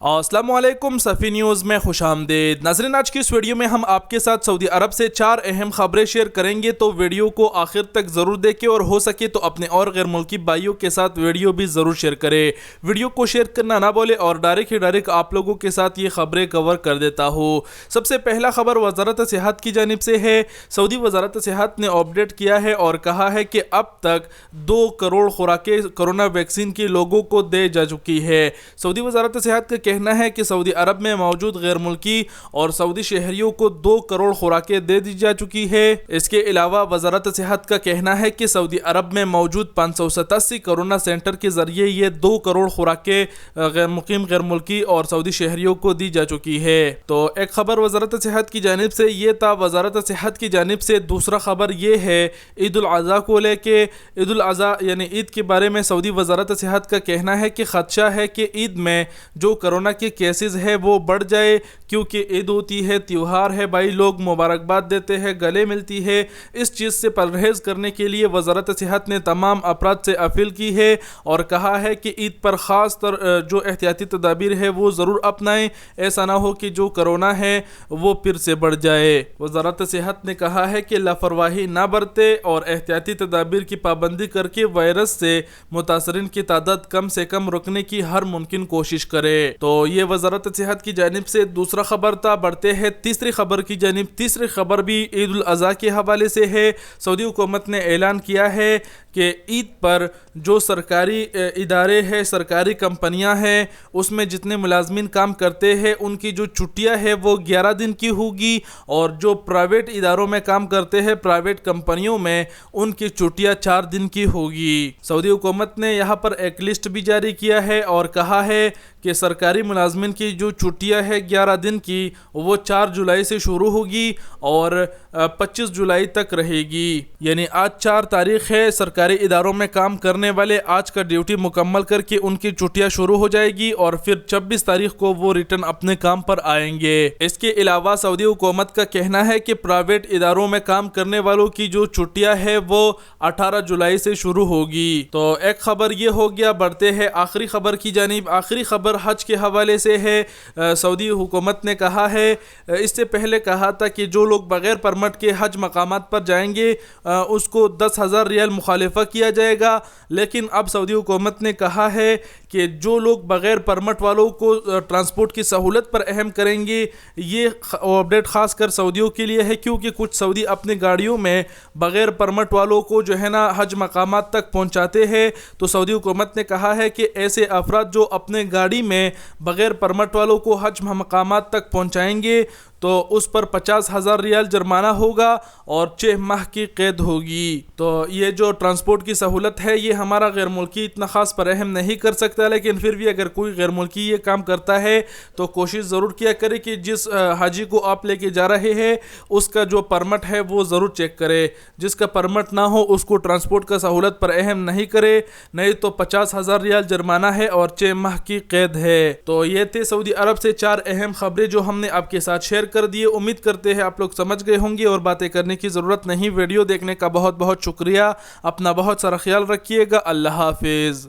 अस्सलाम वालेकुम सफ़ी न्यूज़ में खुश आमदीद। नाज़रीन, आज की इस वीडियो में हम आपके साथ सऊदी अरब से 4 अहम खबरें शेयर करेंगे, तो वीडियो को आखिर तक ज़रूर देखें और हो सके तो अपने और गैर मुल्की भाइयों के साथ वीडियो भी ज़रूर शेयर करें। वीडियो को शेयर करना ना बोले और डायरेक्ट आप लोगों के साथ ये खबरें कवर कर देता हूँ। सबसे पहला खबर वज़ारत सेहत की जानिब से है। सऊदी वज़ारत सेहत ने अपडेट किया है और कहा है कि अब तक 2 करोड़ खुराकें कोरोना वैक्सीन के लोगों को दे जा चुकी है। सऊदी वज़ारत सेहत का कहना है कि सऊदी अरब में मौजूद गैर मुल्की और सऊदी शहरियों को 2 करोड़ खुराकें दे दी जा चुकी है। इसके अलावा वज़ारत सेहत का कहना है कि सऊदी अरब में मौजूद 587 कोरोना सेंटर के जरिए ये 2 करोड़ खुराकें गैर मुल्की और सऊदी शहरियों को दी जा चुकी है। तो एक खबर वज़ारत सेहत की जानिब से ये था। वज़ारत सेहत की जानिब से दूसरा खबर ये है ईद उल अज़हा को लेके। ईद उल अज़हा यानी ईद के बारे में सऊदी वज़ारत सेहत का कहना है कि खदशा है कि ईद में जो कोरोना के केसेस है वो बढ़ जाए, क्योंकि ईद होती है, त्यौहार है भाई, लोग मुबारकबाद देते हैं, गले मिलती है। इस चीज़ से परहेज़ करने के लिए वज़ारत सेहत ने तमाम अफराद से अपील की है और कहा है कि ईद पर ख़ास जो एहतियाती तदाबीर है वो ज़रूर अपनाएं, ऐसा ना हो कि जो कोरोना है वो फिर से बढ़ जाए। वज़ारत सेहत ने कहा है कि लापरवाही ना बरते और एहतियाती तदाबीर की पाबंदी करके वायरस से मुतासरीन की तादाद कम से कम रुकने की हर मुमकिन कोशिश करे। तो ये वज़ारत सेहत की जानिब से दूसरा खबर था। बढ़ते हैं तीसरी खबर की जानिब। तीसरी खबर भी ईद उल अज़हा के हवाले से है। सऊदी हुकूमत ने ऐलान किया है कि ईद पर जो सरकारी इदारे हैं, सरकारी कंपनियां हैं, उसमें जितने मुलाजमीन काम करते हैं उनकी जो छुट्टियां हैं वो 11 दिन की होगी, और जो प्राइवेट इदारों में काम करते हैं, प्राइवेट कंपनियों में, उनकी छुट्टियां 4 दिन की होगी। सऊदी हुकूमत ने यहाँ पर एक लिस्ट भी जारी किया है और कहा है कि सरकारी मुलाजमीन की जो छुट्टियां हैं 11 दिन की, वो 4 जुलाई से शुरू होगी और 25 जुलाई तक रहेगी। यानी आज 4 तारीख है, सरकारी इदारों में काम करने वाले आज का ड्यूटी मुकम्मल करके उनकी छुट्टियां शुरू हो जाएगी और फिर 26 तारीख को वो रिटर्न अपने काम पर आएंगे। इसके अलावा सऊदी हुकूमत का कहना है कि प्राइवेट इदारों में काम करने वालों की जो छुट्टियां है वो 18 जुलाई से शुरू होगी। तो एक खबर ये हो गया। बढ़ते हैं आखिरी खबर की जानिब। आखिरी खबर हज के हवाले से है। सऊदी हुकूमत ने कहा है, इससे पहले कहा था कि जो लोग बगैर परमिट के हज मकामात पर जाएंगे उसको 10,000 रियाल मुखालिफा किया जाएगा, लेकिन अब सऊदी हुकूमत ने कहा है कि जो लोग बगैर परमिट वालों को ट्रांसपोर्ट की सहूलत पर अहम करेंगे। ये अपडेट ख़ास कर सऊदियों के लिए है, क्योंकि कुछ सऊदी अपनी गाड़ियों में बगैर परमिट वालों को जो है ना हज मकामात तक पहुंचाते हैं। तो सऊदी हुकूमत ने कहा है कि ऐसे अफराद जो अपने गाड़ी में बगैर परमिट वालों को हज मकामात तक पहुंचाएंगे तो उस पर 50,000 रियाल जुर्माना होगा और 6 माह की कैद होगी। तो ये जो ट्रांसपोर्ट की सहूलत है ये हमारा गैर मुल्की इतना ख़ास पर अहम नहीं कर सकता, लेकिन फिर भी अगर कोई गैर मुल्की ये काम करता है तो कोशिश ज़रूर किया करे कि जिस हाजी को आप लेके जा रहे हैं उसका जो परमिट है वो ज़रूर चेक करे। जिसका परमिट ना हो उसको ट्रांसपोर्ट का सहूलत पर अहम नहीं करे, नहीं तो 50,000 रियाल जुर्माना है और 6 माह की कैद है। तो ये थे सऊदी अरब से 4 अहम खबरें जो हमने आपके साथ शेयर कर दिए। उम्मीद करते हैं आप लोग समझ गए होंगे और बातें करने की ज़रूरत नहीं। वीडियो देखने का बहुत बहुत शुक्रिया। अपना बहुत सारा ख्याल रखिएगा। अल्लाह हाफिज़।